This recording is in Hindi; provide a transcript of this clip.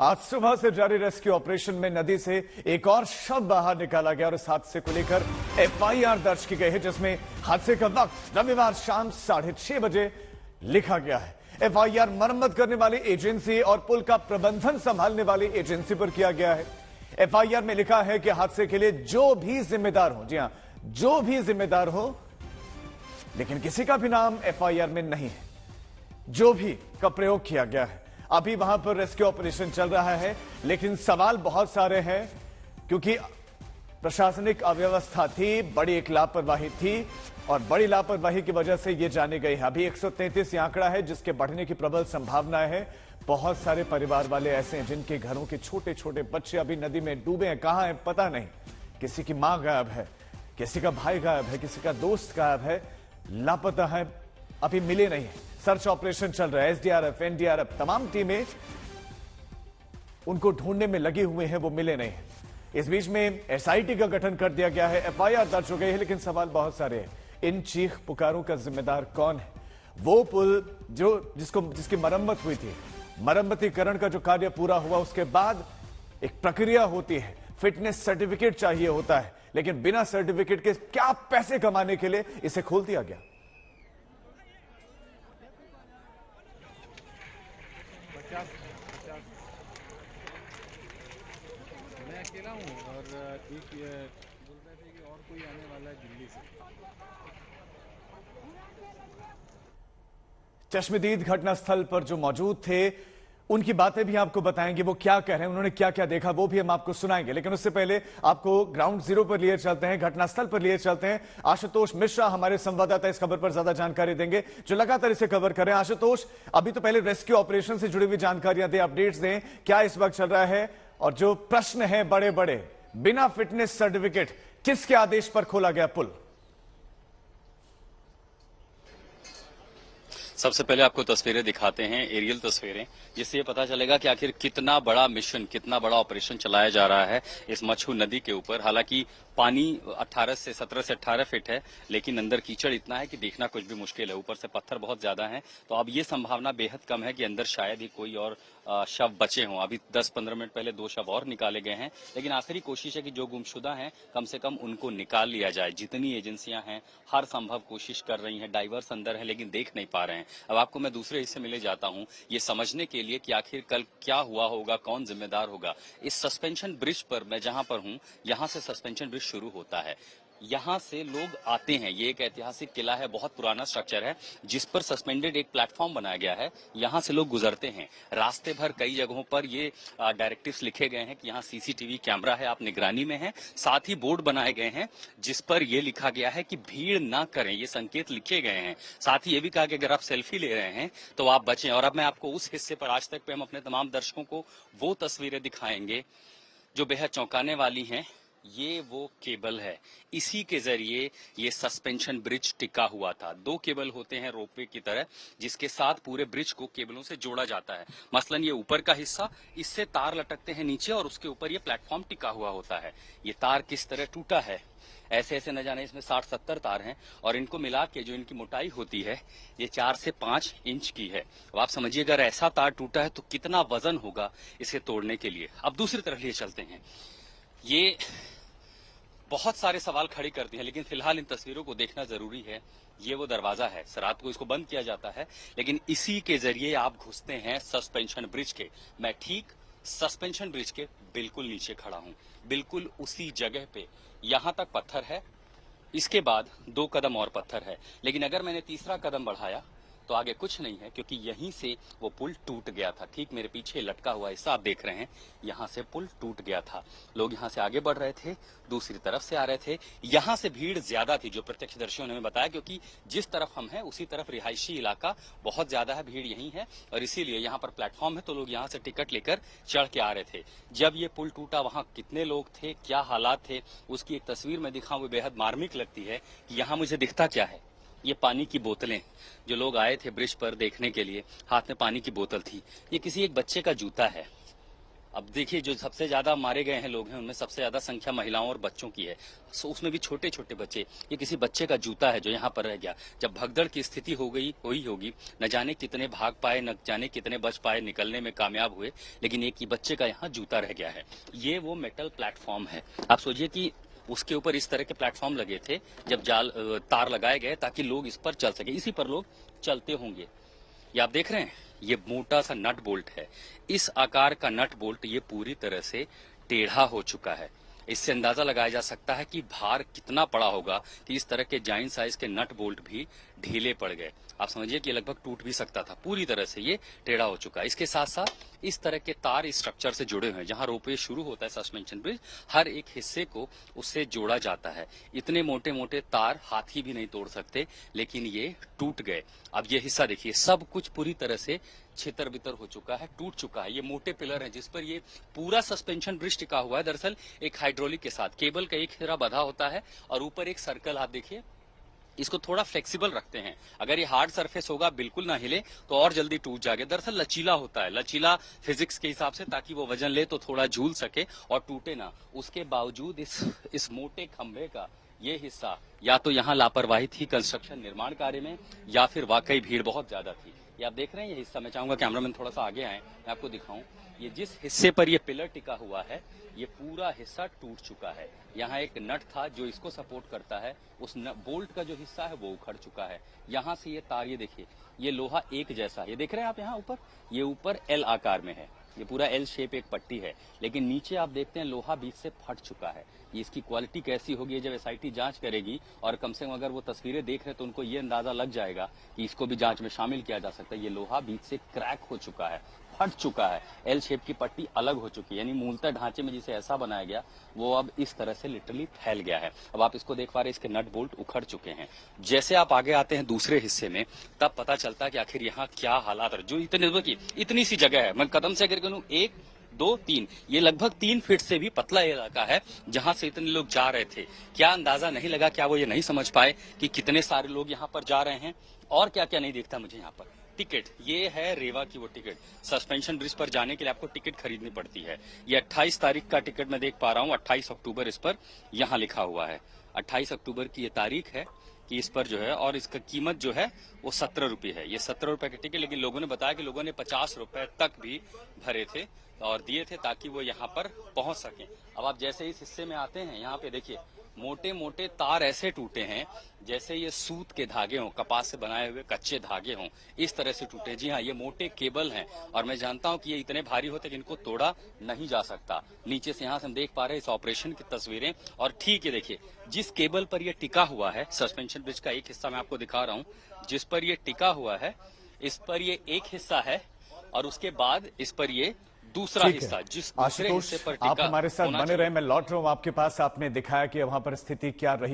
आज सुबह से जारी रेस्क्यू ऑपरेशन में नदी से एक और शव बाहर निकाला गया और इस हादसे को लेकर एफआईआर दर्ज की गई है, जिसमें हादसे का वक्त रविवार शाम 6:30 बजे लिखा गया है। एफआईआर मरम्मत करने वाली एजेंसी और पुल का प्रबंधन संभालने वाली एजेंसी पर किया गया है। एफआईआर में लिखा है कि हादसे के लिए जो भी जिम्मेदार हो, जी हां, जो भी जिम्मेदार हो, लेकिन किसी का भी नाम एफआईआर में नहीं है। जो भी का प्रयोग किया गया है। अभी वहां पर रेस्क्यू ऑपरेशन चल रहा है, लेकिन सवाल बहुत सारे हैं, क्योंकि प्रशासनिक अव्यवस्था थी, बड़ी एक लापरवाही थी और बड़ी लापरवाही की वजह से यह जानी गई है। अभी 133 आंकड़ा है, जिसके बढ़ने की प्रबल संभावना है। बहुत सारे परिवार वाले ऐसे हैं जिनके घरों के छोटे छोटे बच्चे अभी नदी में डूबे हैं। कहां हैं पता नहीं। किसी की मां गायब है, किसी का भाई गायब है, किसी का दोस्त गायब है, लापता है, अभी मिले नहीं है। सर्च ऑपरेशन चल रहा है। एसडीआरएफ, एनडीआरएफ, तमाम टीमें उनको ढूंढने में लगी हुई हैं, वो मिले नहीं है। इस बीच में एसआईटी का गठन कर दिया गया है, एफआईआर दर्ज हो गई है, लेकिन सवाल बहुत सारे हैं। इन चीख पुकारों का जिम्मेदार कौन है? वो पुल जिसकी मरम्मत हुई थी, मरम्मतीकरण का जो कार्य पूरा हुआ, उसके बाद एक प्रक्रिया होती है, फिटनेस सर्टिफिकेट चाहिए होता है, लेकिन बिना सर्टिफिकेट के क्या पैसे कमाने के लिए इसे खोल दिया गया। मैं अकेला हूँ और एक बोल रहे थे कि और कोई आने वाला है दिल्ली से। चश्मदीद घटनास्थल पर जो मौजूद थे, उनकी बातें भी आपको बताएंगे। वो क्या कह रहे हैं, उन्होंने क्या क्या देखा, वो भी हम आपको सुनाएंगे। लेकिन उससे पहले आपको ग्राउंड जीरो पर लिए चलते हैं, घटनास्थल पर लिए चलते हैं। आशुतोष मिश्रा हमारे संवाददाता इस खबर पर ज्यादा जानकारी देंगे, जो लगातार इसे कवर करें। आशुतोष, अभी तो पहले रेस्क्यू ऑपरेशन से जुड़ी हुई जानकारियां दें, अपडेट्स दें, क्या इस वक्त चल रहा है, और जो प्रश्न है बड़े बड़े, बिना फिटनेस सर्टिफिकेट किसके आदेश पर खोला गया पुल? सबसे पहले आपको तस्वीरें दिखाते हैं, एरियल तस्वीरें, जिससे ये पता चलेगा कि आखिर कितना बड़ा मिशन, कितना बड़ा ऑपरेशन चलाया जा रहा है इस मच्छू नदी के ऊपर। हालांकि पानी 17 से 18 फीट है, लेकिन अंदर कीचड़ इतना है कि देखना कुछ भी मुश्किल है। ऊपर से पत्थर बहुत ज्यादा हैं, तो अब ये संभावना बेहद कम है कि अंदर शायद ही कोई और शव बचे हों। अभी 10-15 मिनट पहले 2 शव और निकाले गए हैं, लेकिन आखिरी कोशिश है कि जो गुमशुदा हैं कम से कम उनको निकाल लिया जाए। जितनी एजेंसियां हैं हर संभव कोशिश कर रही हैं, डाइवर्स अंदर है लेकिन देख नहीं पा रहे हैं। अब आपको मैं दूसरे हिस्से में ले जाता हूं, ये समझने के लिए कि आखिर कल क्या हुआ होगा, कौन जिम्मेदार होगा। इस सस्पेंशन ब्रिज पर, मैं जहां पर हूं, यहां से सस्पेंशन ब्रिज शुरू होता है। यहां से लोग आते हैं, ये एक ऐतिहासिक किला है, बहुत पुराना स्ट्रक्चर है, जिस पर सस्पेंडेड एक प्लेटफॉर्म बनाया गया है। यहां से लोग गुजरते हैं। रास्ते भर कई जगहों पर ये डायरेक्टिव्स लिखे गए हैं कि यहाँ सीसीटीवी कैमरा है, आप निगरानी में हैं। साथ ही बोर्ड बनाए गए हैं जिस पर यह लिखा गया है कि भीड़ ना करें, ये संकेत लिखे गए हैं। साथ ही ये भी कहा कि अगर आप सेल्फी ले रहे हैं तो आप बचें। और अब मैं आपको उस हिस्से पर, आज तक पे हम अपने तमाम दर्शकों को वो तस्वीरें दिखाएंगे जो बेहद चौंकाने वाली हैं। ये वो केबल है, इसी के जरिए ये सस्पेंशन ब्रिज टिका हुआ था। 2 केबल होते हैं रोपवे की तरह, जिसके साथ पूरे ब्रिज को केबलों से जोड़ा जाता है। मसलन ये ऊपर का हिस्सा, इससे तार लटकते हैं नीचे और उसके ऊपर ये प्लेटफॉर्म टिका हुआ होता है। ये तार किस तरह टूटा है, ऐसे ऐसे न जाने, इसमें 60-70 तार हैं और इनको मिला के जो इनकी मोटाई होती है ये 4 से 5 इंच की है। अब आप समझिए अगर ऐसा तार टूटा है तो कितना वजन होगा इसे तोड़ने के लिए। अब दूसरी तरफ लिए चलते हैं। ये बहुत सारे सवाल खड़े करते हैं, लेकिन फिलहाल इन तस्वीरों को देखना जरूरी है। ये वो दरवाजा है, रात को इसको बंद किया जाता है, लेकिन इसी के जरिए आप घुसते हैं सस्पेंशन ब्रिज के। मैं ठीक सस्पेंशन ब्रिज के बिल्कुल नीचे खड़ा हूं, बिल्कुल उसी जगह पे। यहां तक पत्थर है, इसके बाद 2 कदम और पत्थर है, लेकिन अगर मैंने तीसरा कदम बढ़ाया तो आगे कुछ नहीं है, क्योंकि यहीं से वो पुल टूट गया था। ठीक मेरे पीछे लटका हुआ हिस्सा आप देख रहे हैं, यहां से पुल टूट गया था। लोग यहां से आगे बढ़ रहे थे, दूसरी तरफ से आ रहे थे। यहां से भीड़ ज्यादा थी, जो प्रत्यक्षदर्शियों ने हमें बताया, क्योंकि जिस तरफ हम हैं उसी तरफ रिहायशी इलाका बहुत ज्यादा है, भीड़ यहीं है और इसीलिए यहाँ पर प्लेटफॉर्म है, तो लोग यहाँ से टिकट लेकर चढ़ के आ रहे थे। जब ये पुल टूटा वहां कितने लोग थे, क्या हालात थे, उसकी एक तस्वीर मैं दिखाऊं, वो बेहद मार्मिक लगती है कि यहाँ मुझे दिखता क्या है। ये पानी की बोतलें, जो लोग आए थे ब्रिज पर देखने के लिए, हाथ में पानी की बोतल थी। ये किसी एक बच्चे का जूता है, अब देखिए, जो सबसे ज्यादा मारे गए हैं लोग हैं, उनमें सबसे ज्यादा संख्या महिलाओं और बच्चों की है। उसमें भी छोटे छोटे बच्चे। ये किसी बच्चे का जूता है जो यहाँ पर रह गया। जब भगदड़ की स्थिति हो गई हुई होगी, न जाने कितने भाग पाए, न जाने कितने बच पाए, निकलने में कामयाब हुए, लेकिन एक ही बच्चे का यहाँ जूता रह गया है। ये वो मेटल प्लेटफॉर्म है। आप सोचिए कि उसके ऊपर इस तरह के प्लेटफॉर्म लगे थे, जब तार लगाए गए ताकि लोग इस पर चल सके, इसी पर लोग चलते होंगे। ये आप देख रहे हैं, ये मोटा सा नट बोल्ट है। इस आकार का नट बोल्ट ये पूरी तरह से टेढ़ा हो चुका है। इससे अंदाजा लगाया जा सकता है कि भार कितना पड़ा होगा कि इस तरह के जाइंट साइज के नट बोल्ट भी ढीले पड़ गए। आप समझिए कि लगभग टूट भी सकता था। पूरी तरह से ये टेढ़ा हो चुका है। इसके साथ साथ इस तरह के तार इस स्ट्रक्चर से जुड़े हुए हैं। जहां रोपवे शुरू होता है, सस्पेंशन ब्रिज, हर एक हिस्से को उससे जोड़ा जाता है। इतने मोटे मोटे तार हाथी भी नहीं तोड़ सकते, लेकिन ये टूट गए। अब ये हिस्सा देखिए, सब कुछ पूरी तरह से छितर बितर हो चुका है, टूट चुका है। ये मोटे पिलर हैं जिस पर ये पूरा सस्पेंशन ब्रिज टिका हुआ है। दरअसल एक हाइड्रोलिक के साथ केबल का एक हिरा बंधा होता है और ऊपर एक सर्कल, आप देखिए, इसको थोड़ा फ्लेक्सिबल रखते हैं। अगर ये हार्ड सरफेस होगा, बिल्कुल ना हिले, तो और जल्दी टूट जाएगा। दरअसल लचीला होता है, लचीला फिजिक्स के हिसाब से, ताकि वो वजन ले तो थोड़ा झूल सके और टूटे ना। उसके बावजूद इस मोटे खंभे का ये हिस्सा, या तो यहाँ लापरवाही थी कंस्ट्रक्शन निर्माण कार्य में, या फिर वाकई भीड़ बहुत ज्यादा थी। ये आप देख रहे हैं, ये हिस्सा, मैं चाहूंगा कैमरामैन थोड़ा सा आगे आए, मैं आपको दिखाऊं। ये जिस हिस्से पर ये पिलर टिका हुआ है, ये पूरा हिस्सा टूट चुका है। यहाँ एक नट था जो इसको सपोर्ट करता है, उस बोल्ट का जो हिस्सा है वो उखड़ चुका है। यहाँ से ये तार, ये देखिए, ये लोहा एक जैसा, ये देख रहे हैं आप यहाँ ऊपर, ये ऊपर एल आकार में है। ये पूरा एल शेप एक पट्टी है, लेकिन नीचे आप देखते हैं लोहा बीच से फट चुका है। ये इसकी क्वालिटी कैसी होगी जब एसआईटी जांच करेगी, और कम से कम अगर वो तस्वीरें देख रहे तो उनको ये अंदाजा लग जाएगा कि इसको भी जांच में शामिल किया जा सकता है। ये लोहा बीच से क्रैक हो चुका है, फट चुका है, एल शेप की पट्टी अलग हो चुकी है, यानी मूलतः ढांचे में जिसे ऐसा बनाया गया वो अब इस तरह से लिटरली फैल गया है। अब आप इसको देख पा रहे हैं, इसके नट बोल्ट उखड़ चुके हैं। जैसे आप आगे आते हैं दूसरे हिस्से में, तब पता चलता है कि आखिर यहाँ क्या हालात है। जो इतनी सी जगह है, मैं कदम से अगर कहूं 1 2 3, ये लगभग 3 फीट से भी पतला इलाका है जहां से इतने लोग जा रहे थे। क्या अंदाजा नहीं लगा, क्या वो ये नहीं समझ पाए कि कितने सारे लोग यहाँ पर जा रहे हैं? और क्या क्या नहीं दिखता मुझे यहाँ पर। टिकट, ये है रेवा की वो टिकट। सस्पेंशन ब्रिज पर जाने के लिए आपको टिकट खरीदनी पड़ती है। ये 28 तारीख का टिकट मैं देख पा रहा हूँ, 28 अक्टूबर इस पर यहाँ लिखा हुआ है। 28 अक्टूबर की ये तारीख है कि इस पर जो है, और इसका कीमत जो है वो 17 रुपये है। ये 17 रुपए की टिकट, लेकिन लोगों ने बताया कि लोगों ने 50 रुपए तक भी भरे थे और दिए थे ताकि वो यहाँ पर पहुंच सकें। अब आप जैसे इस हिस्से में आते हैं, यहाँ पे देखिए मोटे मोटे तार ऐसे टूटे हैं जैसे ये सूत के धागे हों, कपास से बनाए हुए कच्चे धागे हों, इस तरह से टूटे। जी हाँ, ये मोटे केबल हैं और मैं जानता हूं कि ये इतने भारी होते कि इनको तोड़ा नहीं जा सकता। नीचे से यहाँ से हम देख पा रहे हैं इस ऑपरेशन की तस्वीरें। और ठीक है, देखिए जिस केबल पर ये टिका हुआ है, सस्पेंशन ब्रिज का एक हिस्सा मैं आपको दिखा रहा हूँ, जिस पर ये टिका हुआ है, इस पर ये एक हिस्सा है और उसके बाद इस पर ये दूसरा हिस्सा, जिस दूसरे हिस्से पर टिका। आप हमारे साथ बने रहे, मैं लौट रहा हूं आपके पास। आपने दिखाया कि वहां पर स्थिति क्या रही।